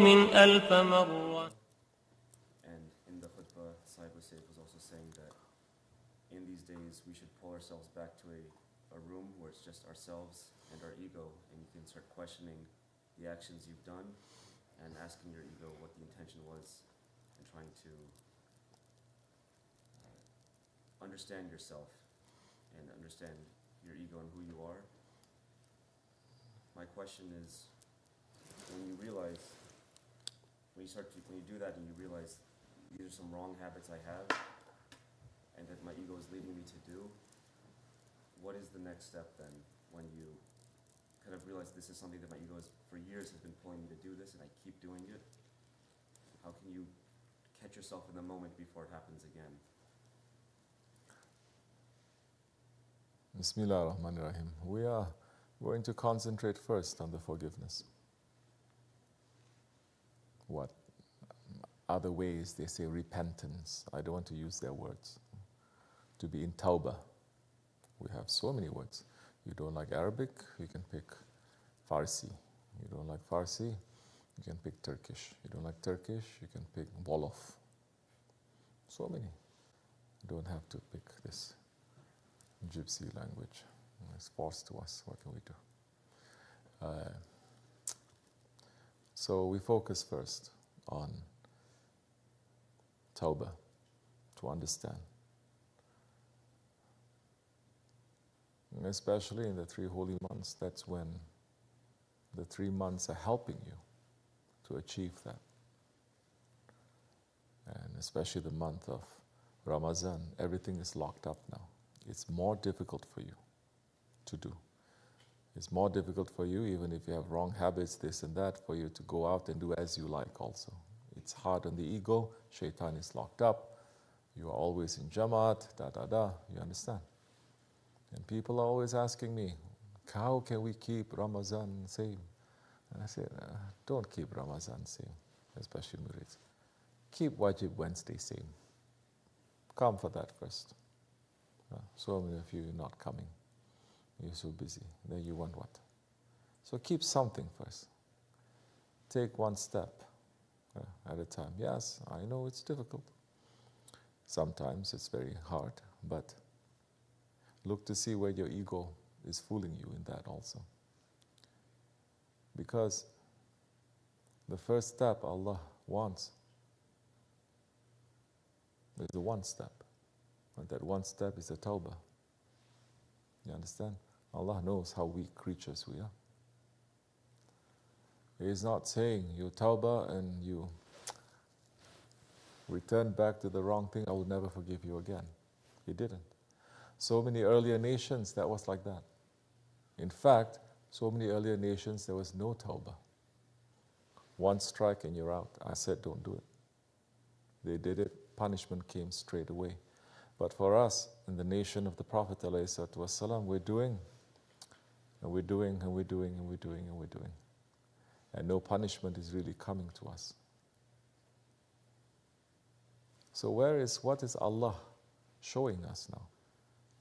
من ألف مرة. And in the khutbah, Sahib Saif was also saying that in these days we should pull ourselves back to a room where it's just ourselves and our ego, and you can start questioning the actions you've done and asking your ego what the intention was, and trying to understand yourself and understand your ego and who you are. My question is, when you realize, when you do that and you realize these are some wrong habits I have and that my ego is leading me to do, what is the next step then when you kind of realize this is something that my ego for years has been pulling me to do this and I keep doing it? How can you catch yourself in the moment before it happens again? Bismillah ar-Rahman ar-Rahim. We are going to concentrate first on the forgiveness. What other ways they say repentance. I don't want to use their words. To be in tawbah. We have so many words. You don't like Arabic, you can pick Farsi. You don't like Farsi, you can pick Turkish. You don't like Turkish, you can pick Wolof. So many. You don't have to pick this Gypsy language. It's forced to us. What can we do? So we focus first on Tawbah, to understand. And especially in the 3 holy months, that's when the 3 months are helping you to achieve that. And especially the month of Ramadan, everything is locked up now. It's more difficult for you to do. It's more difficult for you, even if you have wrong habits, this and that, for you to go out and do as you like also. It's hard on the ego. Shaitan is locked up. You are always in Jamaat, you understand? And people are always asking me, how can we keep Ramadan same? And I said, don't keep Ramadan same, especially Murids. Keep Wajib Wednesday same. Come for that first. So many of you are not coming. You're so busy. Then you want what? So keep something first. Take one step at a time. Yes, I know it's difficult. Sometimes it's very hard, but look to see where your ego is fooling you in that also. Because the first step Allah wants is the one step. And that one step is the tawbah. You understand? Allah knows how weak creatures we are. He is not saying you tawbah and you return back to the wrong thing, I will never forgive you again. He didn't. So many earlier nations, that was like that. In fact, so many earlier nations, there was no tawbah. One strike and you're out. I said, don't do it. They did it. Punishment came straight away. But for us, in the nation of the Prophet ﷺ, we're doing, and we're doing, and we're doing, and we're doing, and we're doing. And no punishment is really coming to us. So what is Allah showing us now?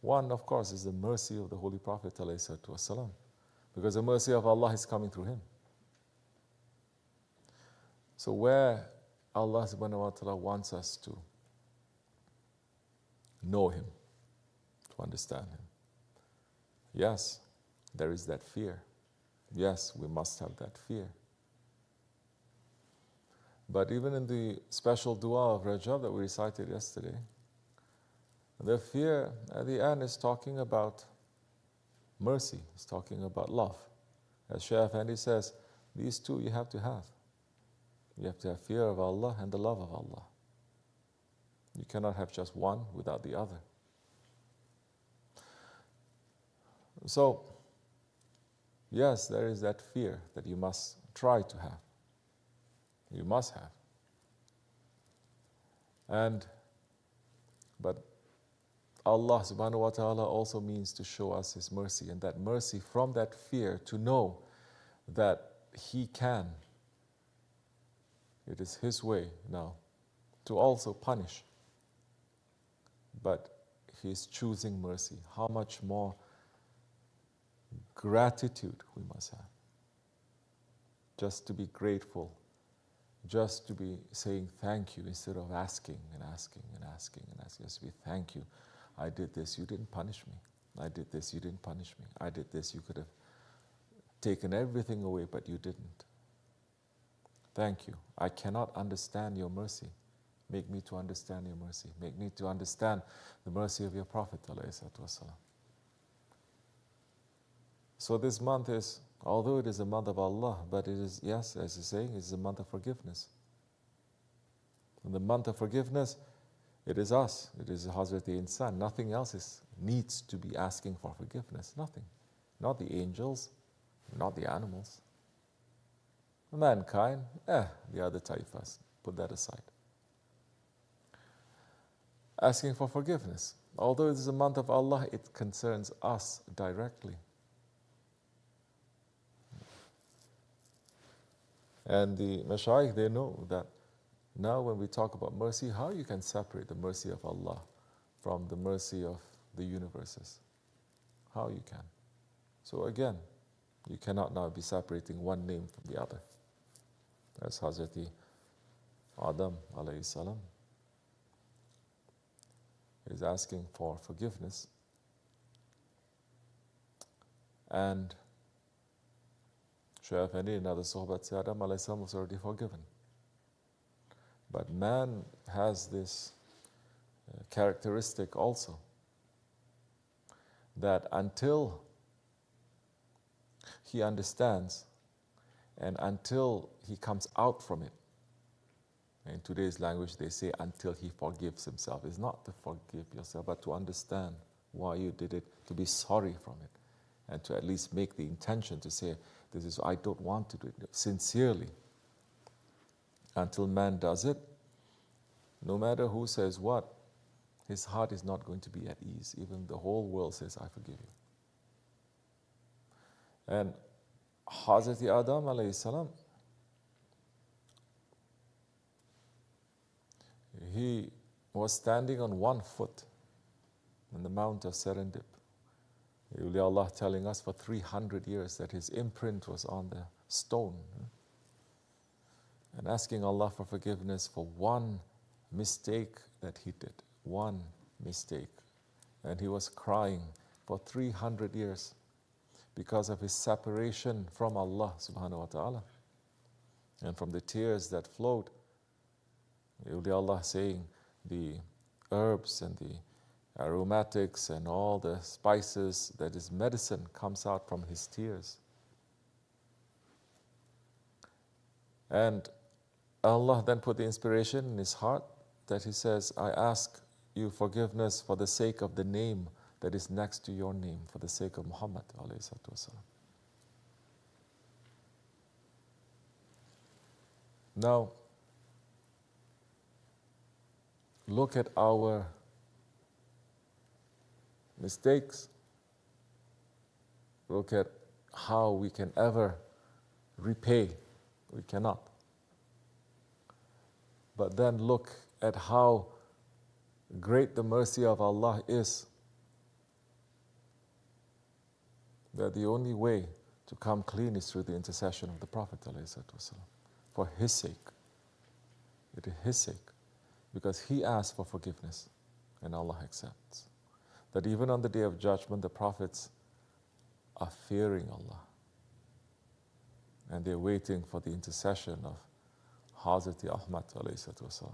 One, of course, is the mercy of the Holy Prophet ﷺ, because the mercy of Allah is coming through him. So where Allah subhanahu wa ta'ala wants us to know him, to understand him. Yes, there is that fear. Yes, we must have that fear. But even in the special dua of Rajab that we recited yesterday, the fear at the end is talking about mercy, it's talking about love. As Shaykh Effendi says, these two you have to have. You have to have fear of Allah and the love of Allah. You cannot have just one without the other. So, yes, there is that fear that you must try to have. You must have. But Allah subhanahu wa ta'ala also means to show us His mercy, and that mercy from that fear to know that He can. It is His way now to also punish. But He is choosing mercy. How much more gratitude we must have. Just to be grateful just to be saying thank you instead of asking and asking and asking and asking. Just be thank you. I did this, you didn't punish me. I did this, you didn't punish me. I did this, you could have taken everything away, but you didn't. Thank you. I cannot understand your mercy. Make me to understand your mercy. Make me to understand the mercy of your Prophet ﷺ. So this month is, although it is a month of Allah, but it is, yes, as he's saying, it is a month of forgiveness. In the month of forgiveness, it is us. It is Hazrat Insan. Nothing else needs to be asking for forgiveness. Nothing. Not the angels, not the animals. Mankind, the other taifas. Put that aside. Asking for forgiveness. Although it is a month of Allah, it concerns us directly. And the Mashayikh, they know that now when we talk about mercy, how you can separate the mercy of Allah from the mercy of the universes. How you can. So again, you cannot now be separating one name from the other. As Hazrati Adam alayhi salam is asking for forgiveness, and Shaykh Effendi in other Sohbat said Adam alayhi salam was already forgiven. But man has this characteristic also, that until he understands and until he comes out from it, in today's language they say until he forgives himself. It's not to forgive yourself, but to understand why you did it, to be sorry from it, and to at least make the intention to say, this is, I don't want to do it, sincerely. Until man does it, no matter who says what, his heart is not going to be at ease. Even the whole world says, I forgive you. And Hazrati Adam alayhi salam, he was standing on one foot in the Mount of Serendip. Allah telling us for 300 years that his imprint was on the stone. And asking Allah for forgiveness for one mistake that he did. One mistake. And he was crying for 300 years because of his separation from Allah subhanahu wa ta'ala. And from the tears that flowed, Allah saying the herbs and the aromatics and all the spices, that is medicine, comes out from his tears. And Allah then put the inspiration in his heart that he says, I ask you forgiveness for the sake of the name that is next to your name, for the sake of Muhammad alayhi salatu wasalam. Now, look at our mistakes. Look at how we can ever repay. We cannot. But then look at how great the mercy of Allah is. That the only way to come clean is through the intercession of the Prophet ﷺ. For his sake. It is his sake. Because he asked for forgiveness and Allah accepts. That even on the Day of Judgment, the prophets are fearing Allah. And they're waiting for the intercession of Hazrati Ahmad ﷺ.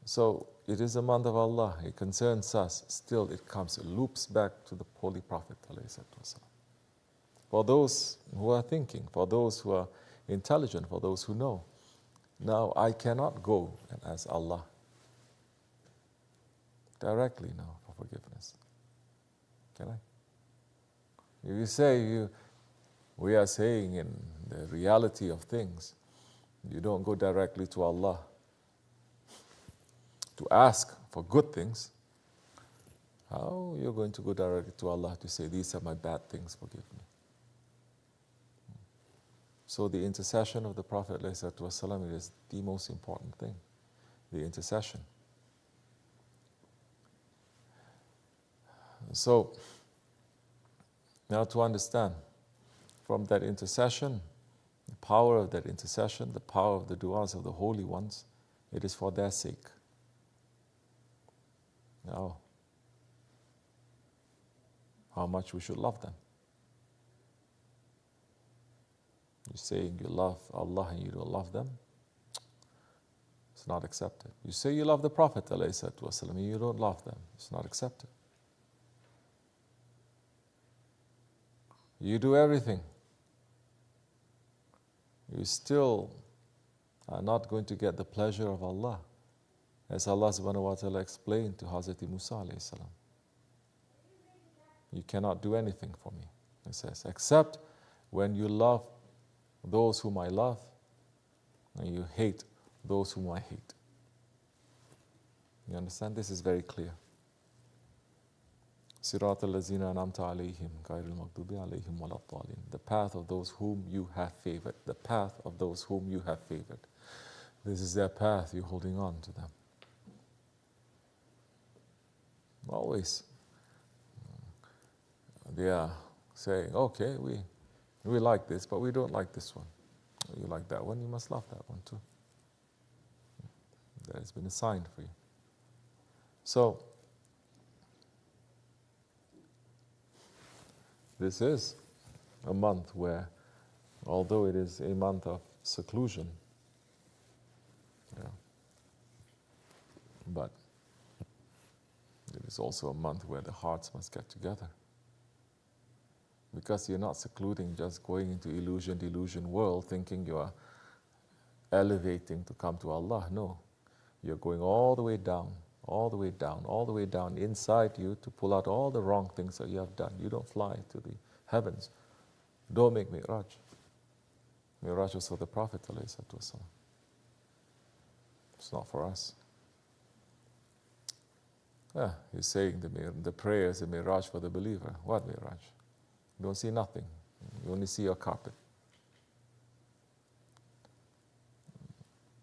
So it is a month of Allah. It concerns us. Still, it loops back to the Holy Prophet ﷺ. For those who are thinking, for those who are intelligent, for those who know. Now, I cannot go and ask Allah directly now for forgiveness. Can I? If you say we are saying in the reality of things, you don't go directly to Allah to ask for good things, how are you going to go directly to Allah to say, these are my bad things, forgive me? So the intercession of the Prophet ﷺ is the most important thing, the intercession. So, now to understand, from that intercession, The power of that intercession, the power of the du'as of the holy ones, it is for their sake. Now, how much we should love them. You're saying you love Allah and you don't love them, it's not accepted. You say you love the Prophet ﷺ and you don't love them, it's not accepted. You do everything, you still are not going to get the pleasure of Allah, as Allah subhanahu wa ta'ala explained to Hazrat Musa alayhi salam. You cannot do anything for me, he says, except when you love those whom I love and you hate those whom I hate. You understand? This is very clear. صراط الذين أنعمت عليهم غير المغضوب عليهم ولا الضالين. The path of those whom you have favored. The path of those whom you have favored. This is their path, you're holding on to them. Always. They are saying, okay, we like this, but we don't like this one. You like that one, you must love that one too. That has been assigned for you. So, this is a month where, although it is a month of seclusion, but it is also a month where the hearts must get together. Because you're not secluding, just going into delusion world, thinking you are elevating to come to Allah. No, you're going all the way down, all the way down, all the way down inside you to pull out all the wrong things that you have done. You don't fly to the heavens. Don't make Mi'raj. Mi'raj was for the Prophet ﷺ. It's not for us. He's saying the prayers, the Mi'raj for the believer. What Mi'raj? You don't see nothing. You only see your carpet.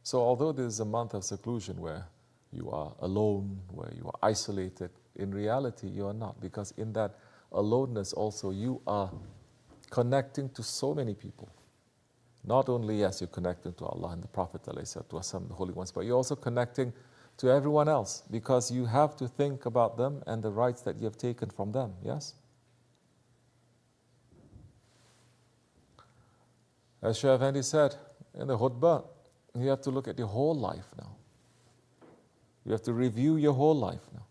So although this is a month of seclusion where you are alone, where you are isolated, in reality you are not, because in that aloneness also you are connecting to so many people. Not only, yes, you're connecting to Allah and the Prophet ﷺ, the holy ones, but you're also connecting to everyone else, because you have to think about them and the rights that you have taken from them, yes? As Shaykh Effendi said in the khutbah, you have to look at your whole life now. You have to review your whole life now.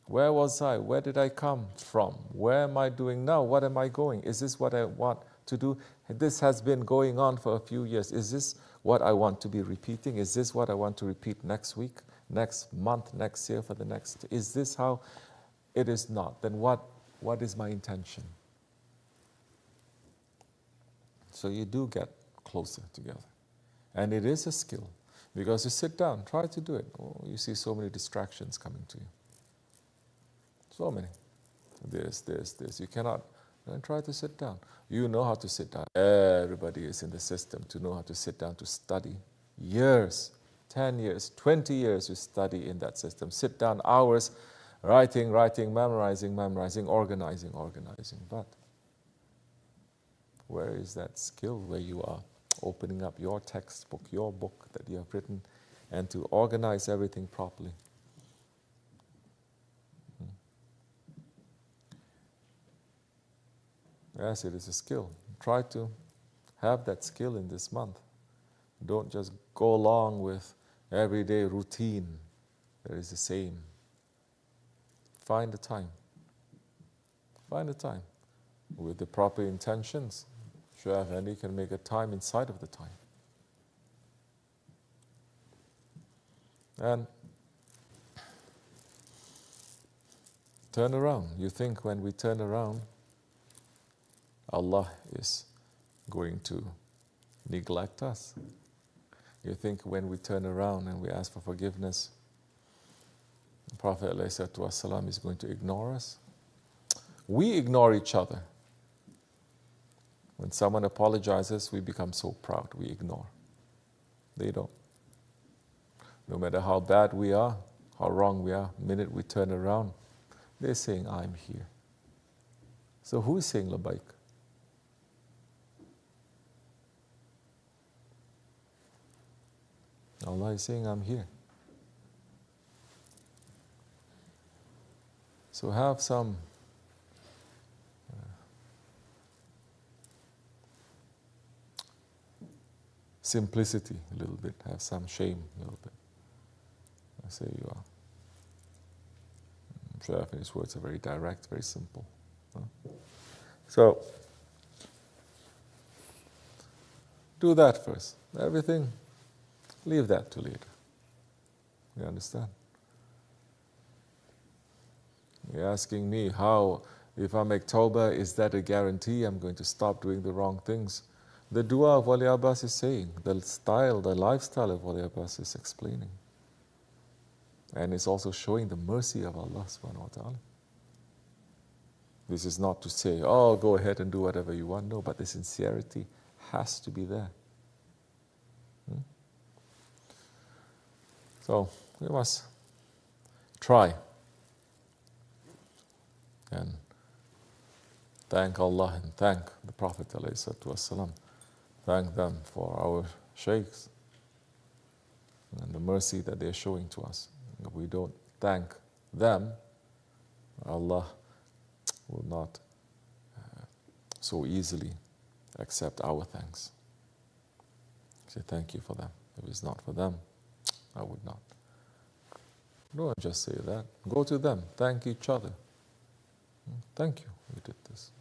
Where was I? Where did I come from? Where am I doing now? What am I going? Is this what I want to do? This has been going on for a few years. Is this what I want to be repeating? Is this what I want to repeat next week, next month, next year, for the next? Is this how it is not? Then what is my intention? So you do get closer together. And it is a skill. Because you sit down, try to do it. Oh, you see so many distractions coming to you. So many. This. You cannot. Then try to sit down. You know how to sit down. Everybody is in the system to know how to sit down to study. Years, 10 years, 20 years you study in that system. Sit down hours, writing, memorizing, organizing. But where is that skill where you are opening up your textbook, your book that you have written, and to organize everything properly? Yes, it is a skill. Try to have that skill in this month. Don't just go along with everyday routine that is the same. Find the time. Find the time. With the proper intentions, Shaykh Effendi can make a time inside of the time. And turn around. You think when we turn around, Allah is going to neglect us. You think when we turn around and we ask for forgiveness, the Prophet ﷺ is going to ignore us? We ignore each other. When someone apologizes, we become so proud, we ignore. They don't. No matter how bad we are, how wrong we are, the minute we turn around, they're saying, I'm here. So who is saying Labbaik? Allah is saying, I'm here. So have some simplicity a little bit, have some shame a little bit. I say you are. Shaykh, his words are very direct, very simple. So, do that first. Everything, leave that to later. You understand? You're asking me how, if I make tawbah, is that a guarantee I'm going to stop doing the wrong things? The dua of Wali Abbas is saying, the lifestyle of Wali Abbas is explaining. And it's also showing the mercy of Allah subhanahu wa ta'ala. This is not to say, oh, go ahead and do whatever you want. No, but the sincerity has to be there. So, we must try and thank Allah and thank the Prophet ﷺ. Thank them for our shaykhs and the mercy that they're showing to us. If we don't thank them, Allah will not so easily accept our thanks. Say thank you for them. If it's not for them, I would not. Don't just say that. Go to them. Thank each other. Thank you, we did this.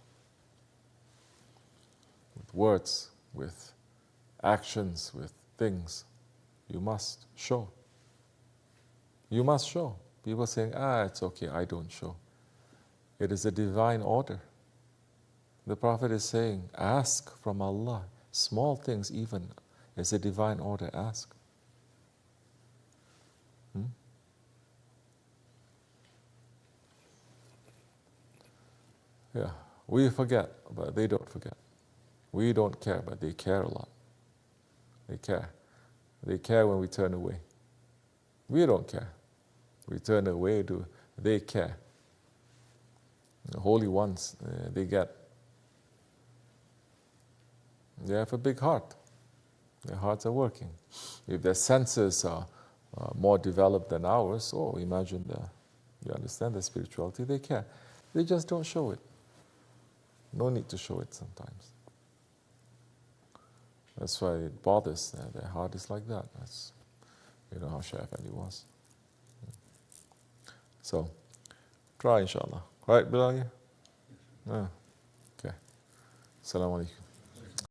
With words, with actions, with things, you must show. You must show. People saying, it's okay, I don't show. It is a divine order. The Prophet is saying, ask from Allah. Small things even, it's a divine order, ask. Yeah, we forget, but they don't forget. We don't care, but they care a lot. They care. They care when we turn away. We don't care. We turn away, they care. The holy ones, they have a big heart. Their hearts are working. If their senses are more developed than ours, imagine you understand the spirituality, they care. They just don't show it. No need to show it sometimes. That's why it bothers them. Their heart is like that. That's, how Shaykh Ali was. So, try inshallah. Right, Bilal? Yeah. Okay. Assalamu alaikum.